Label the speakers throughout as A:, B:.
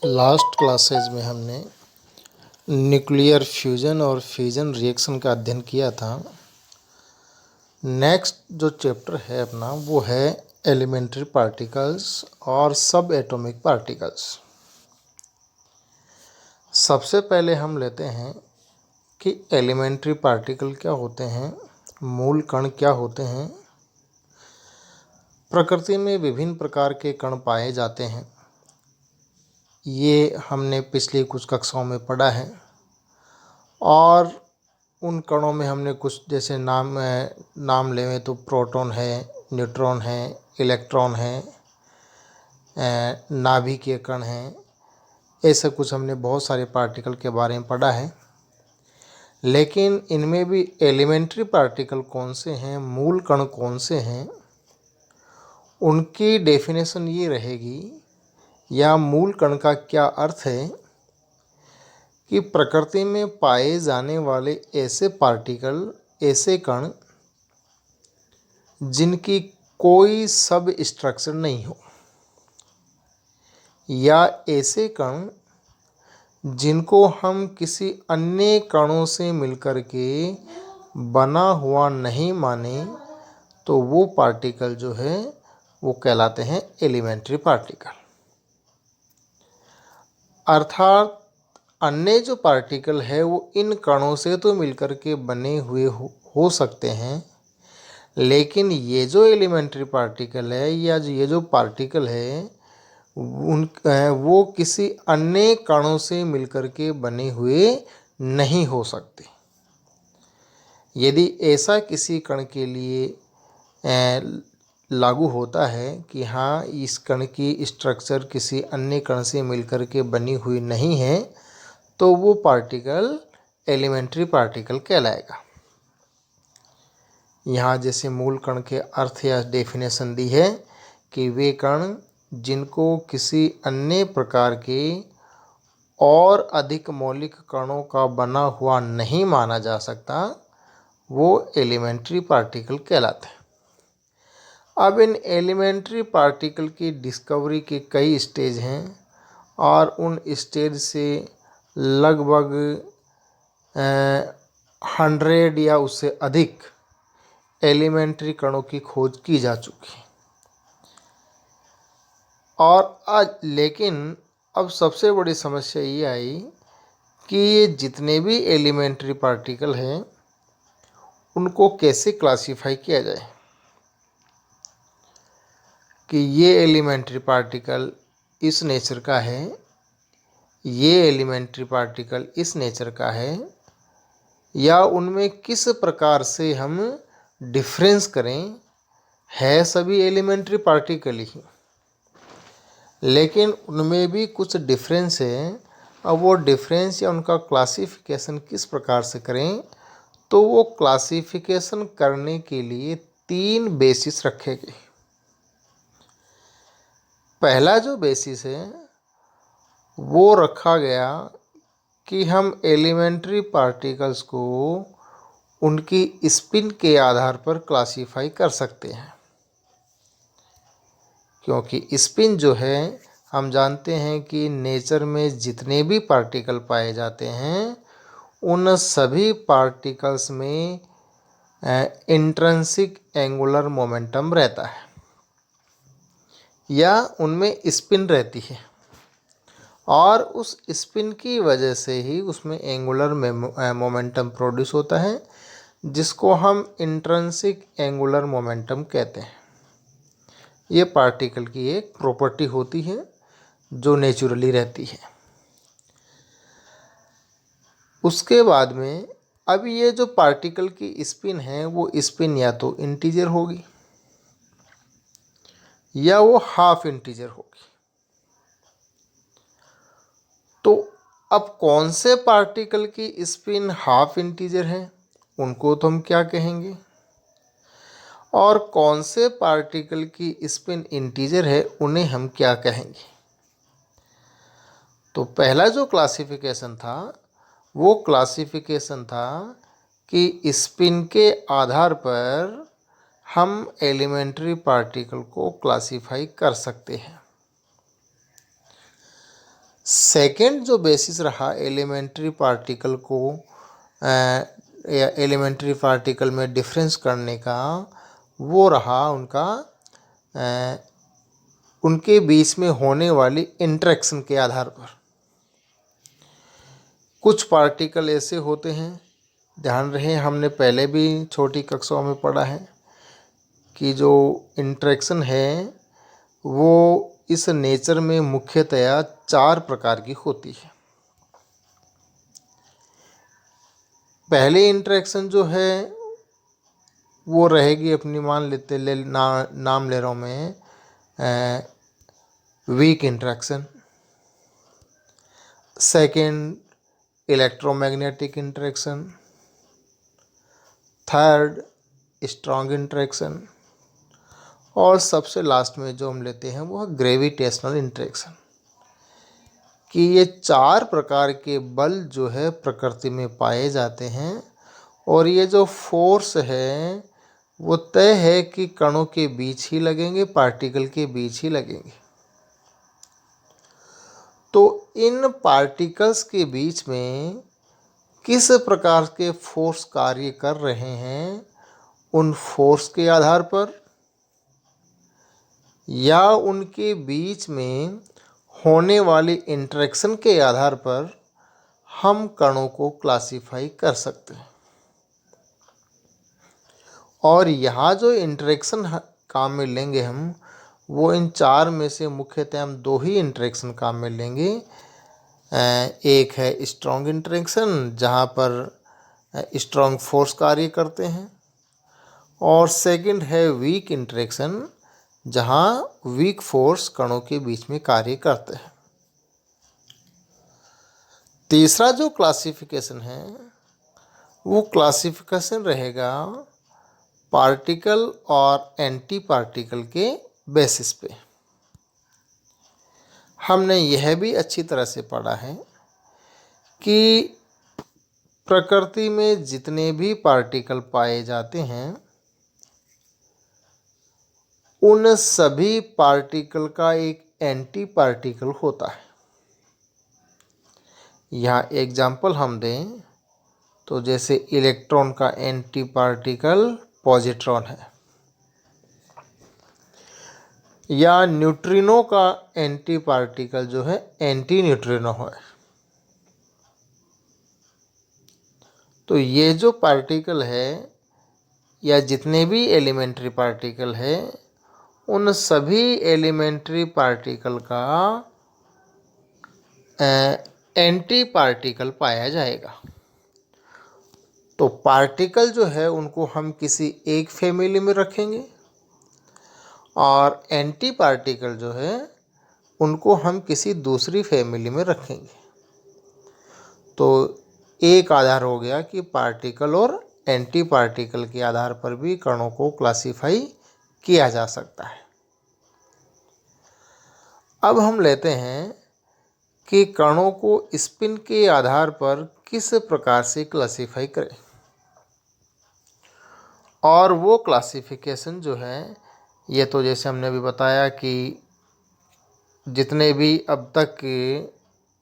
A: Last classes में हमने nuclear fusion और फिजन रिएक्शन का अध्ययन किया था। नेक्स्ट जो चैप्टर है अपना वो है एलिमेंट्री पार्टिकल्स और सब एटॉमिक पार्टिकल्स। सबसे पहले हम लेते हैं कि एलिमेंट्री पार्टिकल क्या होते हैं, मूल कण क्या होते हैं। प्रकृति में विभिन्न प्रकार के कण पाए जाते हैं, ये हमने पिछली कुछ कक्षाओं में पढ़ा है। और उन कणों में हमने कुछ जैसे नाम लें तो प्रोटॉन है, न्यूट्रॉन है, इलेक्ट्रॉन है, नाभिकीय कण हैं। ऐसे कुछ हमने बहुत सारे पार्टिकल के बारे में पढ़ा है। लेकिन इनमें भी एलिमेंट्री पार्टिकल कौन से हैं, मूल कण कौन से हैं, उनकी डेफिनेशन ये रहेगी या मूल कण का क्या अर्थ है कि प्रकृति में पाए जाने वाले ऐसे पार्टिकल, ऐसे कण जिनकी कोई सब स्ट्रक्चर नहीं हो, या ऐसे कण जिनको हम किसी अन्य कणों से मिलकर के बना हुआ नहीं माने, तो वो पार्टिकल जो है वो कहलाते हैं एलिमेंट्री पार्टिकल। अर्थात अन्य जो पार्टिकल है वो इन कणों से तो मिलकर के बने हुए हो सकते हैं, लेकिन ये जो एलिमेंट्री पार्टिकल है या ये जो पार्टिकल है वो किसी अन्य कणों से मिलकर के बने हुए नहीं हो सकते। यदि ऐसा किसी कण के लिए लागू होता है कि हाँ, इस कण की स्ट्रक्चर किसी अन्य कण से मिलकर के बनी हुई नहीं है, तो वो पार्टिकल एलिमेंट्री पार्टिकल कहलाएगा। यहाँ जैसे मूल कण के अर्थ या डेफिनेशन दी है कि वे कण जिनको किसी अन्य प्रकार के और अधिक मौलिक कणों का बना हुआ नहीं माना जा सकता, वो एलिमेंट्री पार्टिकल कहलाते हैं। अब इन एलिमेंट्री पार्टिकल की डिस्कवरी के कई स्टेज हैं और उन स्टेज से लगभग 100 या उससे अधिक एलिमेंट्री कणों की खोज की जा चुकी है। और लेकिन अब सबसे बड़ी समस्या ये आई कि ये जितने भी एलिमेंट्री पार्टिकल हैं उनको कैसे क्लासीफाई किया जाए कि ये एलिमेंट्री पार्टिकल इस नेचर का है, ये एलिमेंट्री पार्टिकल इस नेचर का है, या उनमें किस प्रकार से हम डिफरेंस करें। है सभी एलिमेंट्री पार्टिकल ही, लेकिन उनमें भी कुछ डिफरेंस है। अब वो डिफरेंस या उनका क्लासिफिकेशन किस प्रकार से करें, तो वो क्लासिफिकेशन करने के लिए 3 बेसिस रखे गए। पहला जो बेसिस है वो रखा गया कि हम एलिमेंट्री पार्टिकल्स को उनकी स्पिन के आधार पर क्लासीफाई कर सकते हैं, क्योंकि स्पिन जो है हम जानते हैं कि नेचर में जितने भी पार्टिकल पाए जाते हैं उन सभी पार्टिकल्स में इंट्रिंसिक एंगुलर मोमेंटम रहता है या उनमें स्पिन रहती है, और उस स्पिन की वजह से ही उसमें एंगुलर मोमेंटम प्रोड्यूस होता है, जिसको हम इंट्रिंसिक एंगुलर मोमेंटम कहते हैं। ये पार्टिकल की एक प्रॉपर्टी होती है जो नेचुरली रहती है। उसके बाद में अब ये जो पार्टिकल की स्पिन है वो स्पिन या तो इंटीजर होगी या वो हाफ इंटीजर होगी। तो अब कौन से पार्टिकल की स्पिन हाफ इंटीजर है उनको तो हम क्या कहेंगे, और कौन से पार्टिकल की स्पिन इंटीजर है उन्हें हम क्या कहेंगे। तो पहला जो क्लासिफिकेशन था वो क्लासिफिकेशन था कि स्पिन के आधार पर हम एलिमेंट्री पार्टिकल को क्लासीफाई कर सकते हैं। सेकंड जो बेसिस रहा एलिमेंट्री पार्टिकल को या एलिमेंट्री पार्टिकल में डिफरेंस करने का, वो रहा उनका उनके बीच में होने वाली इंटरेक्शन के आधार पर। कुछ पार्टिकल ऐसे होते हैं, ध्यान रहे हमने पहले भी छोटी कक्षाओं में पढ़ा है कि जो इंटरेक्शन है वो इस नेचर में मुख्यतया 4 प्रकार की होती है। पहली इंटरेक्शन जो है वो रहेगी अपनी, मान लेते नाम ले रहा हूँ मैं, weak interaction. Second electromagnetic interaction. Third strong interaction. और सबसे लास्ट में जो हम लेते हैं वो है ग्रेविटेशनल इंटरेक्शन। कि ये 4 प्रकार के बल जो है प्रकृति में पाए जाते हैं, और ये जो फोर्स है वो तय है कि कणों के बीच ही लगेंगे, पार्टिकल के बीच ही लगेंगे। तो इन पार्टिकल्स के बीच में किस प्रकार के फोर्स कार्य कर रहे हैं, उन फोर्स के आधार पर या उनके बीच में होने वाली इंटरेक्शन के आधार पर हम कणों को क्लासिफाई कर सकते हैं। और यहाँ जो इंटरेक्शन काम में लेंगे हम, वो इन 4 में से मुख्यतः हम 2 ही इंटरेक्शन काम में लेंगे। एक है स्ट्रॉन्ग इंटरेक्शन जहाँ पर स्ट्रॉन्ग फोर्स कार्य करते हैं, और सेकंड है वीक इंटरेक्शन जहाँ वीक फोर्स कणों के बीच में कार्य करते हैं। तीसरा जो क्लासिफिकेशन है वो क्लासिफिकेशन रहेगा पार्टिकल और एंटी पार्टिकल के बेसिस पे। हमने यह भी अच्छी तरह से पढ़ा है कि प्रकृति में जितने भी पार्टिकल पाए जाते हैं उन सभी पार्टिकल का एक एंटी पार्टिकल होता है। यहाँ एग्जाम्पल हम दें तो जैसे इलेक्ट्रॉन का एंटी पार्टिकल पॉजिट्रॉन है, या न्यूट्रिनो का एंटी पार्टिकल जो है एंटी न्यूट्रिनो है। तो ये जो पार्टिकल है या जितने भी एलिमेंट्री पार्टिकल है, उन सभी एलिमेंट्री पार्टिकल का एंटी पार्टिकल पाया जाएगा। तो पार्टिकल जो है उनको हम किसी एक फैमिली में रखेंगे, और एंटी पार्टिकल जो है उनको हम किसी दूसरी फैमिली में रखेंगे। तो एक आधार हो गया कि पार्टिकल और एंटी पार्टिकल के आधार पर भी कणों को क्लासिफाई किया जा सकता है। अब हम लेते हैं कि कणों को स्पिन के आधार पर किस प्रकार से क्लासिफाई करें। और वो क्लासिफिकेशन जो है, ये तो जैसे हमने अभी बताया कि जितने भी अब तक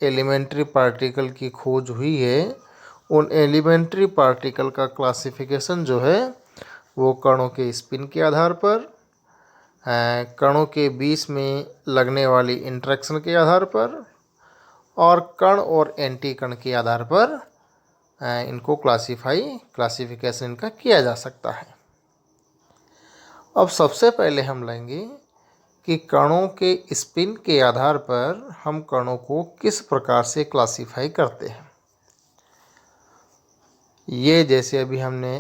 A: एलिमेंट्री पार्टिकल की खोज हुई है, उन एलिमेंट्री पार्टिकल का क्लासिफिकेशन जो है वो कणों के स्पिन के आधार पर, कणों के बीच में लगने वाली इंटरेक्शन के आधार पर, और कण और एंटी कण के आधार पर इनको क्लासिफिकेशन इनका किया जा सकता है। अब सबसे पहले हम लेंगे कि कणों के स्पिन के आधार पर हम कणों को किस प्रकार से क्लासिफाई करते हैं। ये जैसे अभी हमने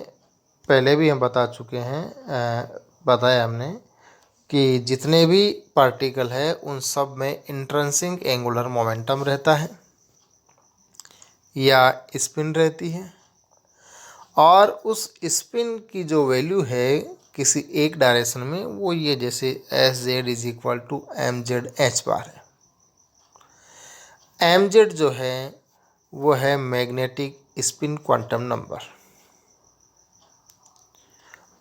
A: पहले भी हम बता चुके हैं, बताया हमने कि जितने भी पार्टिकल है उन सब में इंट्रिंसिक एंगुलर मोमेंटम रहता है या स्पिन रहती है, और उस स्पिन की जो वैल्यू है किसी एक डायरेक्शन में वो ये जैसे S Z is equal to M Z H bar है। एम जेड जो है वो है मैग्नेटिक स्पिन क्वांटम नंबर,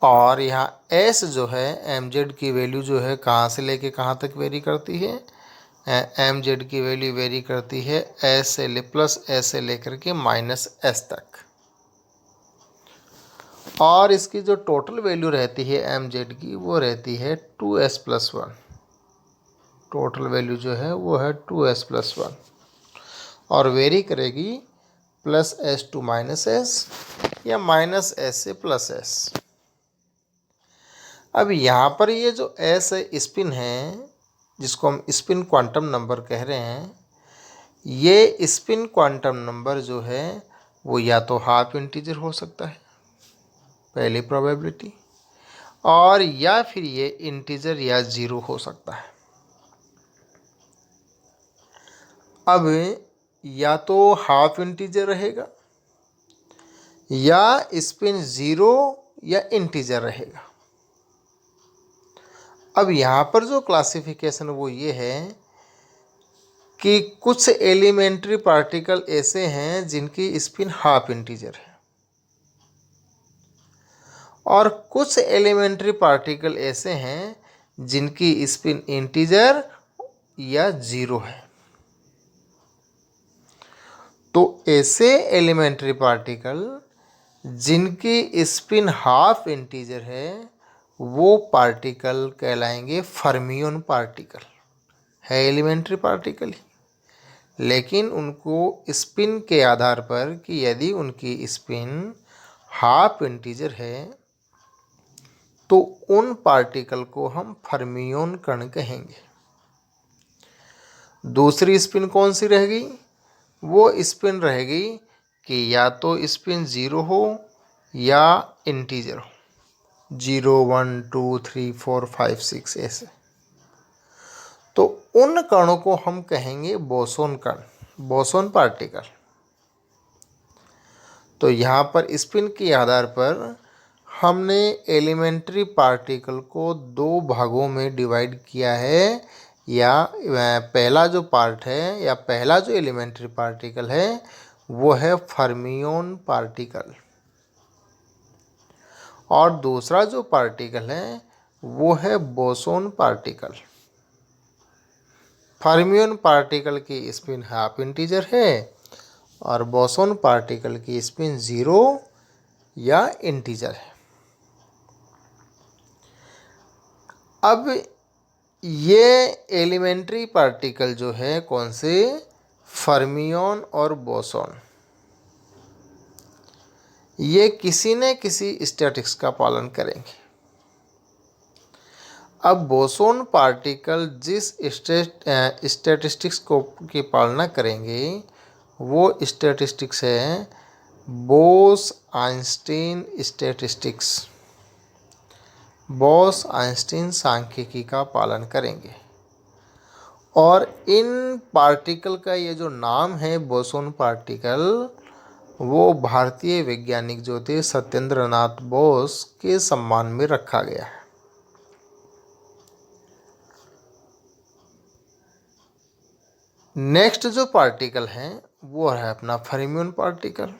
A: और यहाँ एस जो है एम जेड की वैल्यू जो है कहाँ से लेके कहाँ तक वेरी करती है, एम जेड की वैल्यू वेरी करती है एस से प्लस एस से लेकर के माइनस एस तक, और इसकी जो टोटल वैल्यू रहती है एम जेड की वो रहती है 2s+1। टोटल वैल्यू जो है वो है 2s+1 और वेरी करेगी plus S two minus S या माइनस एस से प्लस एस। अब यहाँ पर ये जो एस स्पिन है, जिसको हम स्पिन क्वांटम नंबर कह रहे हैं, ये स्पिन क्वांटम नंबर जो है वो या तो हाफ इंटीजर हो सकता है, पहली प्रोबेबिलिटी, और या फिर ये इंटीजर या ज़ीरो हो सकता है। अब या तो हाफ इंटीजर रहेगा या स्पिन ज़ीरो या इंटीजर रहेगा। अब यहाँ पर जो क्लासिफिकेशन वो ये है कि कुछ एलिमेंट्री पार्टिकल ऐसे हैं जिनकी स्पिन हाफ इंटीजर है और कुछ एलिमेंट्री पार्टिकल ऐसे हैं जिनकी स्पिन इंटीजर या ज़ीरो है। तो ऐसे एलिमेंट्री पार्टिकल जिनकी स्पिन हाफ इंटीजर है वो पार्टिकल कहलाएंगे फर्मियन पार्टिकल, है एलिमेंट्री पार्टिकल ही, लेकिन उनको स्पिन के आधार पर कि यदि उनकी स्पिन हाफ इंटीजर है तो उन पार्टिकल को हम फर्मियन कण कहेंगे। दूसरी स्पिन कौन सी रहेगी? वो स्पिन रहेगी कि या तो स्पिन ज़ीरो हो या इंटीजर हो, 0 1 2 3 4 5 6 ऐसे। तो उन कणों को हम कहेंगे बोसोन कण, बोसोन पार्टिकल। तो यहाँ पर स्पिन के आधार पर हमने एलिमेंट्री पार्टिकल को दो भागों में डिवाइड किया है, या पहला जो पार्ट है या पहला जो एलिमेंट्री पार्टिकल है वो है फर्मियन पार्टिकल, और दूसरा जो पार्टिकल है वो है बोसोन पार्टिकल। फर्मियन पार्टिकल की स्पिन हाफ इंटीजर है और बोसोन पार्टिकल की स्पिन ज़ीरो या इंटीजर है। अब ये एलिमेंट्री पार्टिकल जो है कौन से, फर्मियन और बोसोन, ये किसी न किसी स्टैटिस्टिक्स का पालन करेंगे। अब बोसोन पार्टिकल जिस स्टैटिस्टिक्स को की पालना करेंगे वो स्टैटिस्टिक्स है बोस-आइंस्टीन स्टैटिस्टिक्स। बोस-आइंस्टीन सांख्यिकी का पालन करेंगे, और इन पार्टिकल का ये जो नाम है बोसोन पार्टिकल, वो भारतीय वैज्ञानिक जो थे सत्येंद्र नाथ बोस के सम्मान में रखा गया है। नेक्स्ट जो पार्टिकल है वो है अपना फर्मियन पार्टिकल,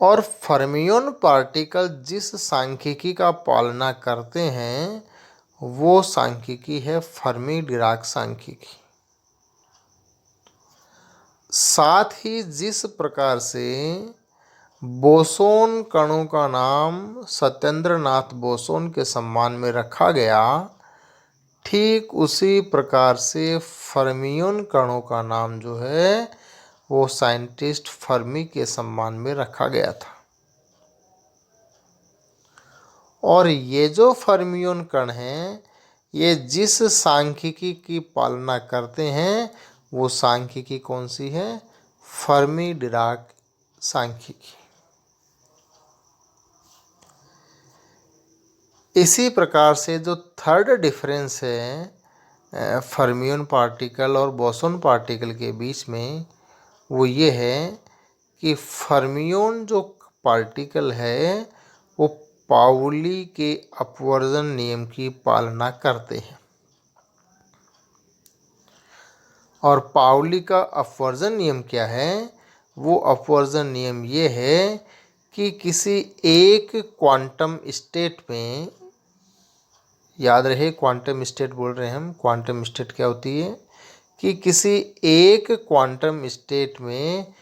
A: और फर्मियन पार्टिकल जिस सांख्यिकी का पालना करते हैं वो सांख्यिकी है फर्मी डिराक सांख्यिकी। साथ ही जिस प्रकार से बोसोन कणों का नाम सत्येंद्र नाथ बोसोन के सम्मान में रखा गया, ठीक उसी प्रकार से फर्मियन कणों का नाम जो है वो साइंटिस्ट फर्मी के सम्मान में रखा गया था। और ये जो फर्मियन कण हैं ये जिस सांख्यिकी की पालना करते हैं वो सांख्यिकी कौन सी है, फर्मी डिराक सांख्यिकी। इसी प्रकार से जो थर्ड डिफरेंस है फर्मियन पार्टिकल और बोसोन पार्टिकल के बीच में वो ये है कि फर्मियन जो पार्टिकल है वो पाउली के अपवर्जन नियम की पालना करते हैं, और पाउली का अपवर्जन नियम क्या है, वो अपवर्जन नियम ये है कि किसी एक क्वांटम स्टेट में याद रहे क्वांटम स्टेट बोल रहे हैं हम। क्वांटम स्टेट क्या होती है कि किसी एक क्वांटम स्टेट में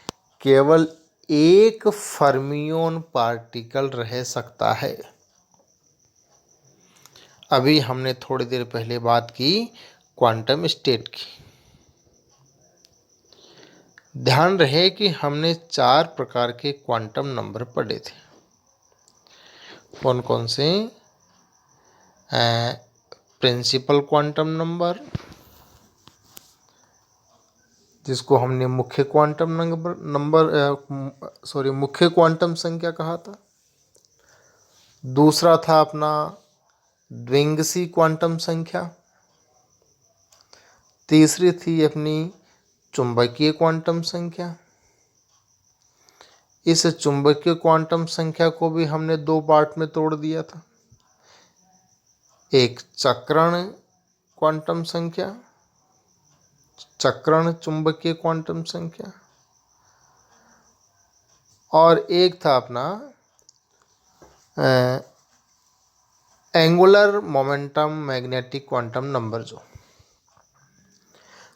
A: केवल एक फर्मियोन पार्टिकल रह सकता है। अभी हमने थोड़ी देर पहले बात की क्वांटम स्टेट की। ध्यान रहे कि हमने 4 प्रकार के क्वांटम नंबर पढ़े थे। कौन कौन से? प्रिंसिपल क्वांटम नंबर, जिसको हमने मुख्य क्वांटम मुख्य क्वांटम संख्या कहा था। दूसरा था अपना द्विंगसी क्वांटम संख्या। तीसरी थी अपनी चुंबकीय क्वांटम संख्या। इस चुंबकीय क्वांटम संख्या को भी हमने 2 पार्ट में तोड़ दिया था। एक चक्रण क्वांटम संख्या, चक्रण चुंबकीय क्वांटम संख्या, और एक था अपना angular momentum magnetic quantum number जो।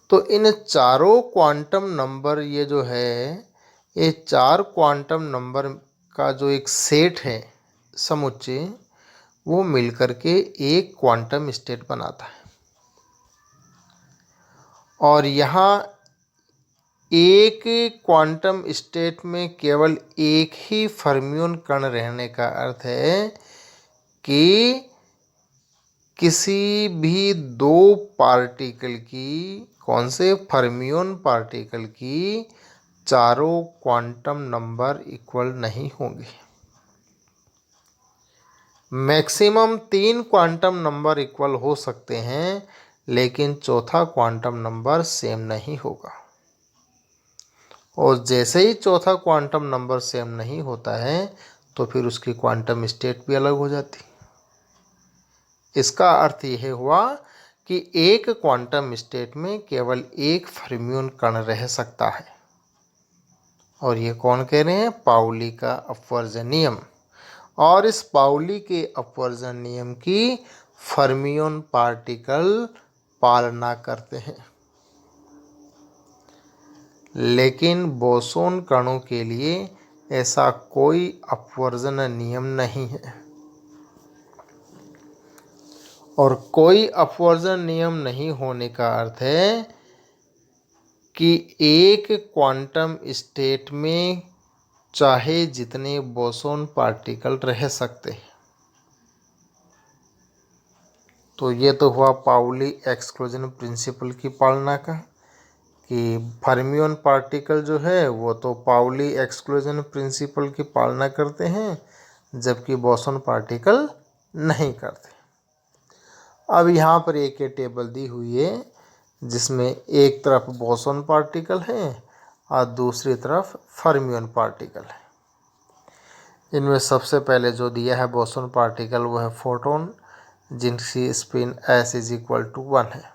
A: तो इन चारों क्वांटम नंबर, ये जो है, ये 4 क्वांटम नंबर का जो एक सेट है समुच्चय, वो मिलकर के एक क्वांटम स्टेट बनाता है। और यहाँ एक क्वांटम स्टेट में केवल एक ही फर्मियोन कण रहने का अर्थ है कि किसी भी 2 पार्टिकल की, कौन से? फर्मियोन पार्टिकल की चारों क्वांटम नंबर इक्वल नहीं होंगे। मैक्सिमम 3 क्वांटम नंबर इक्वल हो सकते हैं, लेकिन चौथा क्वांटम नंबर सेम नहीं होगा। और जैसे ही चौथा क्वांटम नंबर सेम नहीं होता है तो फिर उसकी क्वांटम स्टेट भी अलग हो जाती। इसका अर्थ यह हुआ कि एक क्वांटम स्टेट में केवल एक फर्मियोन कण रह सकता है। और ये कौन कह रहे हैं? पाउली का अपवर्जन नियम। और इस पाउली के अपवर्जन नियम की फर्मियोन पार्टिकल पालना करते हैं। लेकिन बोसोन कणों के लिए ऐसा कोई अपवर्जन नियम नहीं है। और कोई अपवर्जन नियम नहीं होने का अर्थ है कि एक क्वांटम स्टेट में चाहे जितने बोसोन पार्टिकल रह सकते हैं। तो ये तो हुआ पाउली एक्सक्लूजन प्रिंसिपल की पालना का, कि फर्मियोन पार्टिकल जो है वो तो पाउली एक्सक्लूजन प्रिंसिपल की पालना करते हैं, जबकि बोसोन पार्टिकल नहीं करते। अब यहाँ पर एक टेबल दी हुई है जिसमें एक तरफ बोसोन पार्टिकल है और दूसरी तरफ फर्मियोन पार्टिकल है। इनमें सबसे पहले जो दिया है बोसोन पार्टिकल वो है फोटोन, जिनकी स्पिन s = 1 है।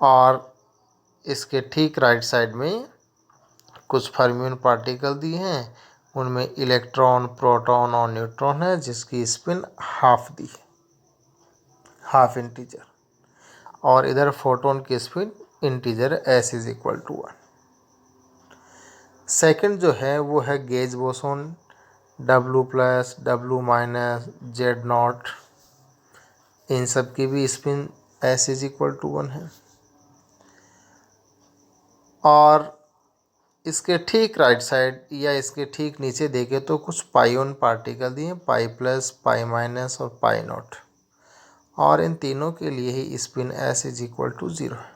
A: और इसके ठीक राइट साइड में कुछ फर्मियोन पार्टिकल दिए हैं, उनमें इलेक्ट्रॉन, प्रोटॉन और न्यूट्रॉन है, जिसकी स्पिन हाफ दी है, हाफ इंटीजर। और इधर फोटोन की स्पिन इंटीजर s = 1। सेकंड जो है वो है gauge boson, W+, W-, Z0। इन सब की भी स्पिन s = 1 है। और इसके ठीक राइट साइड या इसके ठीक नीचे देखें तो कुछ पाइयोन पार्टिकल दिए, π+, π- और π0। और इन तीनों के लिए ही स्पिन s = 0 है।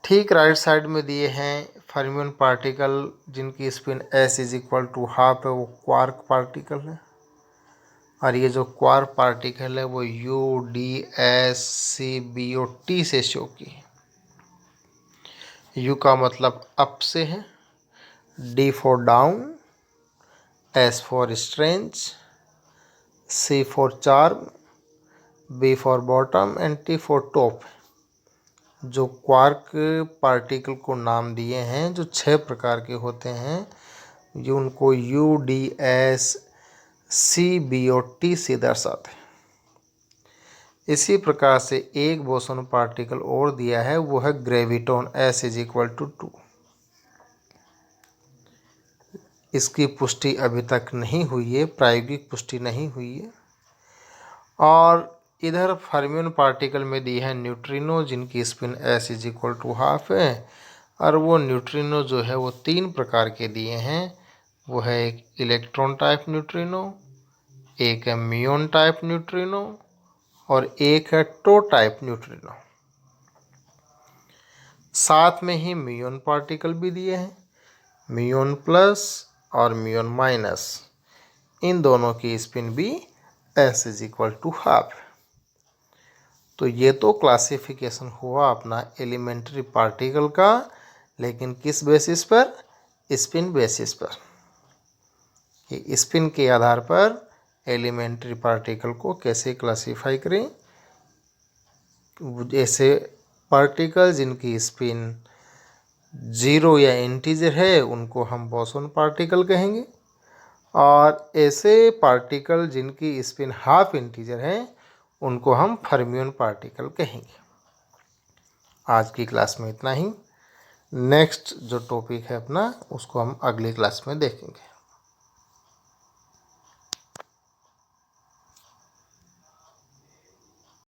A: ठीक राइट साइड में दिए हैं फर्मियोन पार्टिकल जिनकी स्पिन s = हाफ है, वो क्वार्क पार्टिकल है। और ये जो क्वार्क पार्टिकल है वो U, D, S, C, B और T से शो की है। U का मतलब अप से है, D for down, S for strength, C for charm, B for bottom and T for top. जो क्वार्क पार्टिकल को नाम दिए हैं, जो 6 प्रकार के होते हैं, ये उनको U, D, S, CBOT से दर्शाते हैं। इसी प्रकार से एक बोसोन पार्टिकल और दिया है, वो है ग्रेविटॉन, S = 2। इसकी पुष्टि अभी तक नहीं हुई है, प्रायोगिक पुष्टि नहीं हुई है। और इधर फर्मियन पार्टिकल में दी है न्यूट्रिनो, जिनकी स्पिन S = 1/2 है। और वो न्यूट्रिनो जो है वो 3 प्रकार के दिए हैं। वो है एक इलेक्ट्रॉन टाइप न्यूट्रिनो, एक है म्यून टाइप न्यूट्रिनो और एक है टो टाइप न्यूट्रिनो। साथ में ही म्यून पार्टिकल भी दिए हैं, म्यून प्लस और म्यून माइनस। इन दोनों की स्पिन भी S = 1/2। तो ये तो क्लासिफिकेशन हुआ अपना एलिमेंट्री पार्टिकल का, लेकिन किस बेसिस पर? स्पिन बेसिस पर। ये स्पिन के आधार पर एलिमेंट्री पार्टिकल को कैसे क्लासिफाई करें। जैसे पार्टिकल जिनकी स्पिन 0 या इंटीजर है उनको हम बोसोन पार्टिकल कहेंगे, और ऐसे पार्टिकल जिनकी स्पिन हाफ इंटीजर है उनको हम फर्मियन पार्टिकल कहेंगे। आज की क्लास में इतना ही। नेक्स्ट जो टॉपिक है अपना, उसको हम अगली क्लास में देखेंगे।